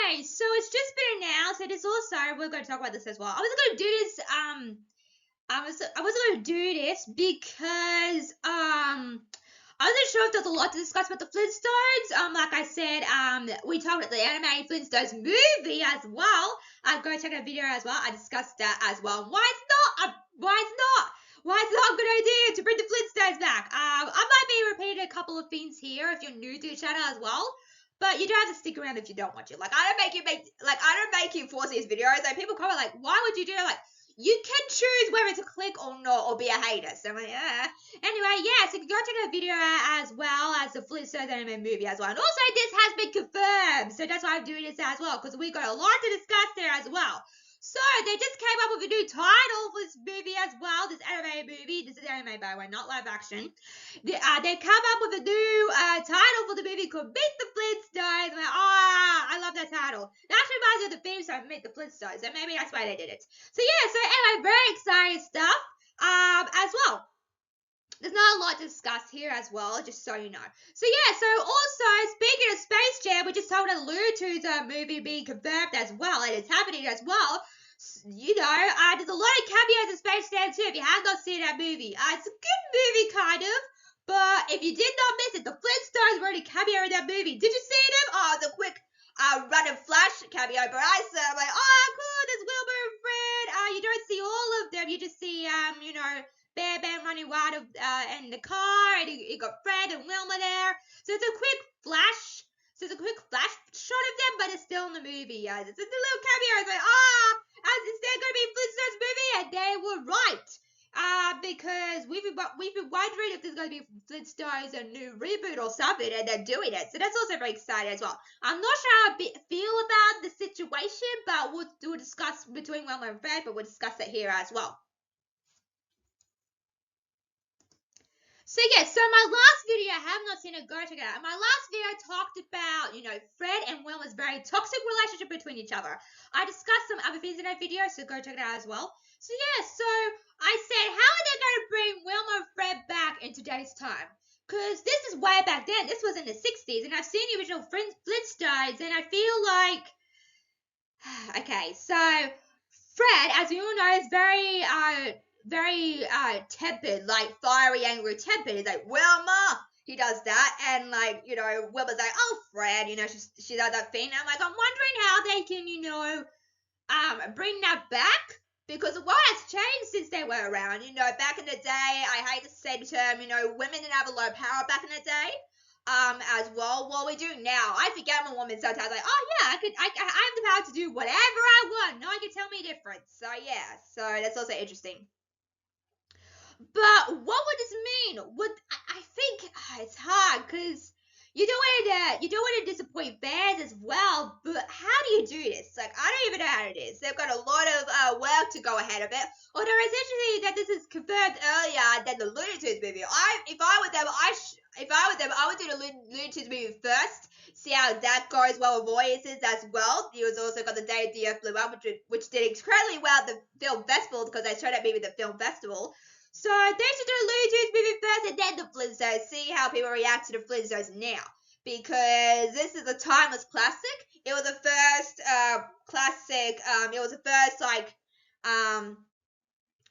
Okay, so it's just been announced, and it's also we're going to talk about this as well. I was going to do this. I was going to do this because I wasn't sure if there's a lot to discuss about the Flintstones. Like I said, we talked about the animated Flintstones movie as well. Go check out a video as well. I discussed that as well. Why it's not? Why it's not a good idea to bring the Flintstones back? I might be repeating a couple of things here if you're new to the channel as well. But you don't have to stick around if you don't want to. Like I don't make you force these videos. Like people comment like, why would you do that? Like you can choose whether to click or not or be a hater. So I'm like, Anyway, yeah, so go check out the video as well as the Flintstones anime movie as well. And also this has been confirmed. So that's why I'm doing this as well, because we got a lot to discuss there as well. So they just came up with a new title for this movie as well, this anime movie. This is anime, by the way, not live action. They come up with a new title for the movie called Meet The Flintstones. I'm like, I love that title. That actually reminds me of the theme song, Meet The Flintstones, so maybe that's why they did it. So yeah, so anyway, very exciting stuff as well. There's not a lot to discuss here as well, just so you know. So yeah, so also, speaking of Space Jam, we just told a allude to the movie being confirmed as well, and it's happening as well. You know, there's a lot of cameos in Space Jam too, if you have not seen that movie. It's a good movie, kind of. But if you did not miss it, the Flintstones were in a cameo in that movie. Did you see them? Oh, the quick run and flash cameo, but I said, I'm like, cool, there's Wilbur and Fred. You don't see all of them. You just see, you know, Bear Bear running wild in the car, and you got Fred and Wilma there. So it's a quick flash. So it's a quick flash shot of them, but it's still in the movie. It's a little cameo. It's like, is there going to be a Flintstones movie? And they were right. Because we've been wondering if there's going to be Flintstones a new reboot or something, and they're doing it. So that's also very exciting as well. I'm not sure how I feel about the situation, but we'll discuss between Wilma and Fred, but we'll discuss it here as well. So yeah, so my last video, I have not seen it, go check it out. My last video talked about, you know, Fred and Wilma's very toxic relationship between each other. I discussed some other things in that video, so go check it out as well. So yeah, so I said, how are they going to bring Wilma and Fred back in today's time? Because this is way back then. This was in the 60s, and I've seen the original Flintstones, and I feel like... Okay, so Fred, as you all know, is very tempered, like fiery, angry tempered. He's like, Wilma! He does that, and like, you know, Wilma's like, oh, Fred, you know, she does that thing. And I'm like, I'm wondering how they can, you know, bring that back, because a lot has changed since they were around. You know, back in the day, I hate to say the term, you know, women didn't have a lot of power back in the day. As well, what we do now, I forget I'm a woman sometimes, like, oh yeah, I have the power to do whatever I want. No one can tell me different. So yeah, so that's also interesting. But what would this mean? I think it's hard, because you don't want to disappoint fans as well. But how do you do this? Like, I don't even know how it is. They've got a lot of work to go ahead of it. Although it's interesting that this is confirmed earlier than the Looney Tunes movie. If I were them, I would do the Looney Tunes movie first. See how that goes well with audiences as well. He was also got the Day of the Earth Blew Up, which did incredibly well at the film festival, because they showed that movie at the film festival. So they should do a Looney Tunes movie first and then the Flintstones. See how people react to the Flintstones now, because this is a timeless classic. It was the first classic. It was the first like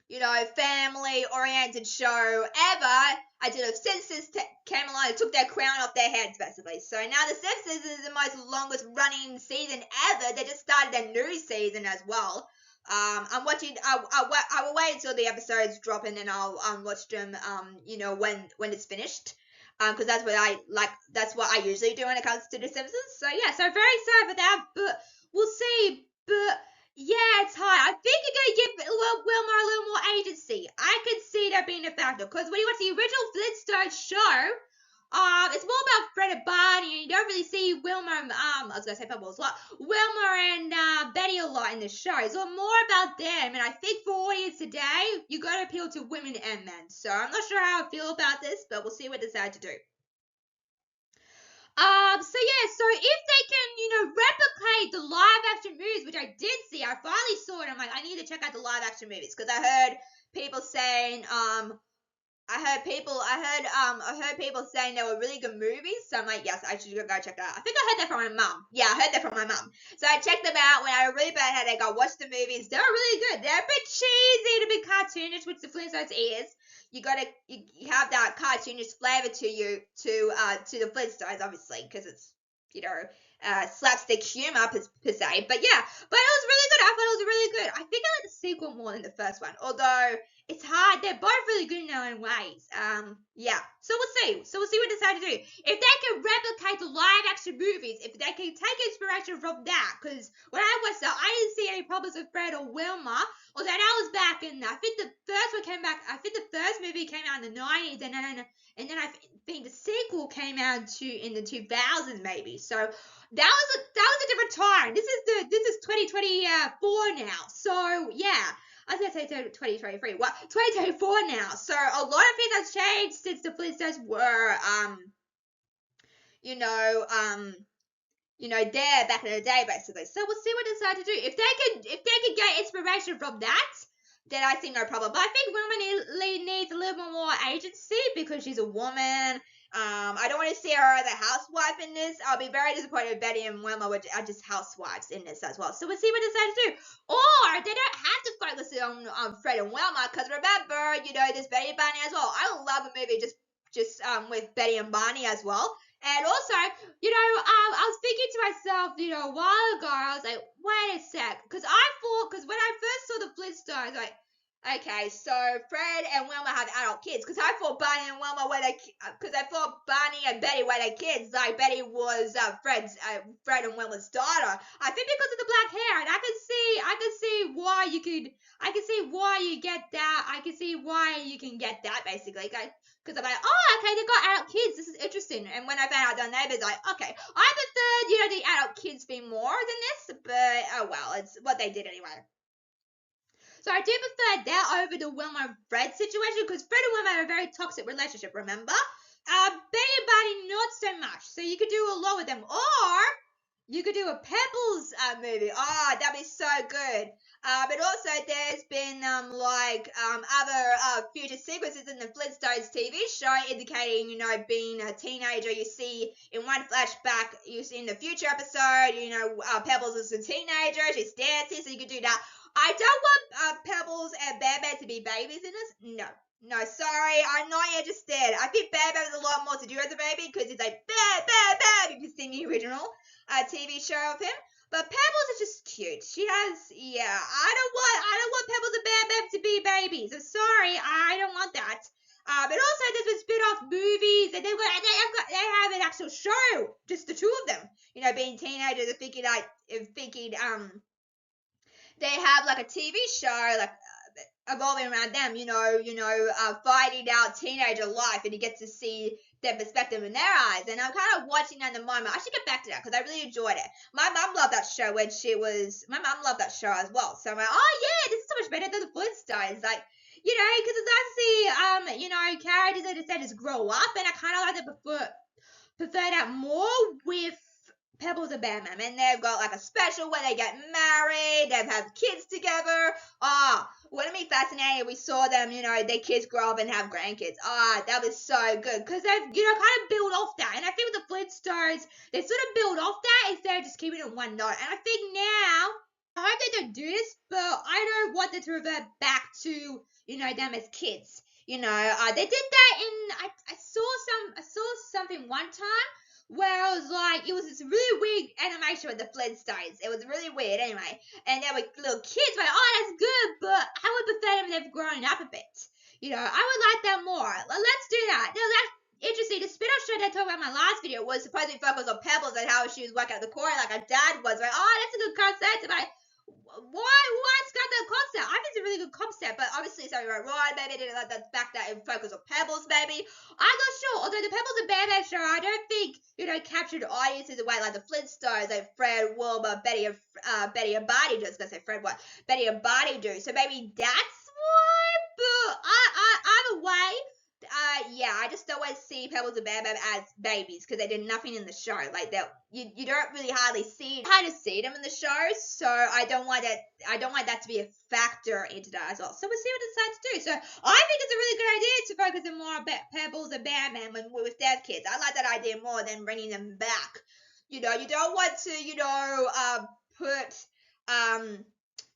you know, family-oriented show ever until the Simpsons came along and took their crown off their heads, basically. So now the Simpsons is the most longest-running season ever. They just started their new season as well. I'm watching. I will wait until the episodes drop, and then I'll watch them. You know, when it's finished. Because that's what I like. That's what I usually do when it comes to the Simpsons. So yeah, so very excited for that. But we'll see. But yeah, it's hard. I think you're gonna give Wilma a little more agency. I could see that being a factor, because when you watch the original Flintstones show, it's more about Fred and Barney, and you don't really see Wilma, I was gonna say Pebbles a lot, Wilma and Betty a lot in the show. It's all more about them, and I think for audience today, you gotta appeal to women and men. So I'm not sure how I feel about this, but we'll see what they decide to do. So yeah, so if they can, you know, replicate the live action movies, which I did see, I finally saw it. I'm like, I need to check out the live action movies, because I heard people saying, I heard people saying they were really good movies. So I'm like, yes, I should go check it out. I think I heard that from my mum. Yeah, I heard that from my mum. So I checked them out when I had a really bad headache. I watched the movies. They're really good. They're a bit cheesy, a bit cartoonish, which the Flintstones is. You have that cartoonish flavor to the Flintstones, obviously, because it's slapstick humor per se. But yeah, but it was really good. I thought it was really good. I think I like the sequel more than the first one, although it's hard. They're both really good in their own ways. Yeah. So we'll see. So we'll see what they decide to do. If they can replicate the live action movies, if they can take inspiration from that, because when I watched that, I didn't see any problems with Fred or Wilma. Although that was back in, I think the first one came back. I think the first movie came out in the 90s, and then I think the sequel came out in the 2000s maybe. So that was a different time. This is 2024 now. So yeah. I was going to say 2023. What? 2024 now. So a lot of things have changed since the Flintstones were, there back in the day, basically. So we'll see what they decide to do. If they can get inspiration from that, then I see no problem. But I think Wilma needs a little bit more agency because she's a woman. I don't want to see her as a housewife in this. I'll be very disappointed if Betty and Wilma are just housewives in this as well. So we'll see what they decide to do. Or they don't have to focus on Fred and Wilma because remember, there's Betty and Barney as well. I would love a movie just with Betty and Barney as well. And also, I was thinking to myself, a while ago, I was like, wait a sec, because when I first saw the Flintstones, like, okay, so Fred and Wilma have adult kids, because I thought Barney and Wilma because I thought Barney and Betty were their kids, like Betty was Fred and Wilma's daughter. I think because of the black hair, and I can see why you could, I can see why you get that, I can see why you can get that basically, because I'm like, oh, okay, they got adult kids. This is interesting. And when I found out their neighbors, like, okay, I preferred, the adult kids be more than this, but oh well, it's what they did anyway. So I do prefer that over the Wilma and Fred situation because Fred and Wilma have a very toxic relationship, remember? Betty and Barney, not so much. So you could do a lot with them. Or you could do a Pebbles movie. Oh, that'd be so good. But also there's been other future sequences in the Flintstones TV show indicating, being a teenager. You see in one flashback, you see in the future episode, Pebbles is a teenager. She's dancing, so you could do that. I don't want Pebbles and Bam Bam to be babies in this. No, sorry, I'm not interested. I think Bam Bam has a lot more to do as a baby because he's like Bam Bam Bam. You can see the original TV show of him. But Pebbles is just cute. She has, I don't want Pebbles and Bam Bam to be babies. I'm sorry, I don't want that. But also there's been spin-off movies, and they have an actual show, just the two of them. Being teenagers and thinking they have like a TV show like evolving around them, fighting out teenager life, and you get to see their perspective in their eyes. And I'm kind of watching that at the moment. I should get back to that because I really enjoyed it. My mum loved that show my mum loved that show as well. So I'm like, oh yeah, this is so much better than the Flintstones. Like, because it's nice to see, characters that just grow up, and I kind of like to prefer that more with Pebbles and Bam Bam, and they've got like a special where they get married, they've had kids together. Wouldn't it be fascinating if we saw them, their kids grow up and have grandkids? That was so good because they've, kind of build off that. And I think with the Flintstones, they sort of build off that instead of just keeping it one note. And I think now, I hope they don't do this, but I don't want them to revert back to, them as kids. They did that I saw something one time where I was like, it was this really weird animation with the Flintstones. It was really weird anyway. And there were little kids like, oh, that's good, but I would prefer them if they've grown up a bit. I would like that more. Let's do that. Now, that's interesting. The spin-off show that I talked about in my last video was supposedly focused on Pebbles and how she was working at the core like her dad was. Like, oh, that's a good concept. I'm like, why scrap that concept? I think it's a really good concept, but obviously something went wrong. Maybe they didn't like the fact that it focused on Pebbles, maybe. I'm not sure. Although the Pebbles and Bam Bam show, I don't think, captured audiences the way like the Flintstones, like Fred, Wilma, Betty and Barney do. I was going to say Fred, what? Betty and Barney do. So maybe that's why, but either way, yeah, I just don't want to see Pebbles and Bam Bam as babies because they did nothing in the show. Like that, you don't really hardly see them in the show. So I don't want that to be a factor into that as well. So we'll see what they decide to do. So I think it's a really good idea to focus on more on Pebbles and Bam Bam with their kids. I like that idea more than bringing them back. You don't want to put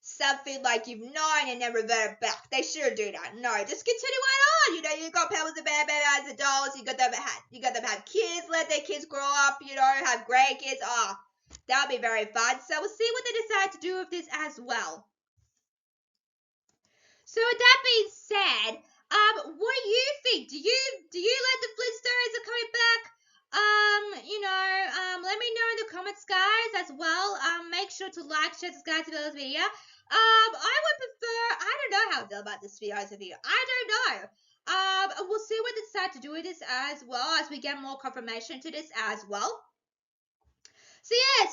something like you've known and then revert back. They sure do that. No, just continue on. You got Pebbles and Bam Bam as adults. You got them have kids. Let their kids grow up. Have grandkids. Oh, that'll be very fun. So we'll see what they decide to do with this as well. So with that being said, what do you think? Do you like the Flintstones are coming back? Let me know in the comments, guys, as well. Make sure to like, share, subscribe to this video. I would prefer. I don't know how I feel about this video. I don't know. We'll see what they decide to do with this as well as we get more confirmation to this as well. So yeah,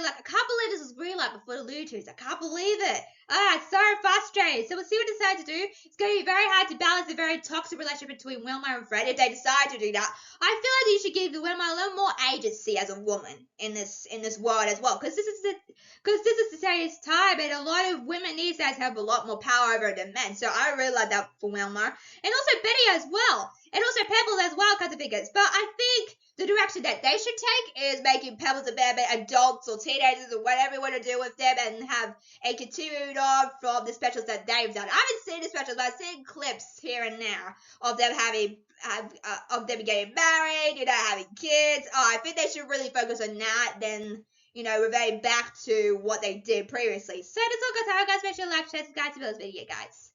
like a couple of this is real like before the Looters. I can't believe it. It's so frustrating. So we'll see what they decide to do. It's going to be very hard to balance a very toxic relationship between Wilma and Fred if they decide to do that. I feel like you should give the Wilma a little more agency as a woman in this world as well, because this is today's time, and a lot of women these days have a lot more power over than men. So I really like that for Wilma, and also Betty as well, and also Pebbles as well, kind of figures. But I think the direction that they should take is making Pebbles and Bam Bam adults or teenagers or whatever you want to do with them, and have a continued on from the specials that they've done. I haven't seen the specials, but I've seen clips here and there of them getting married, having kids. Oh, I think they should really focus on that than reverting back to what they did previously. So that's all, guys. Make sure to like, share, subscribe to this video, guys.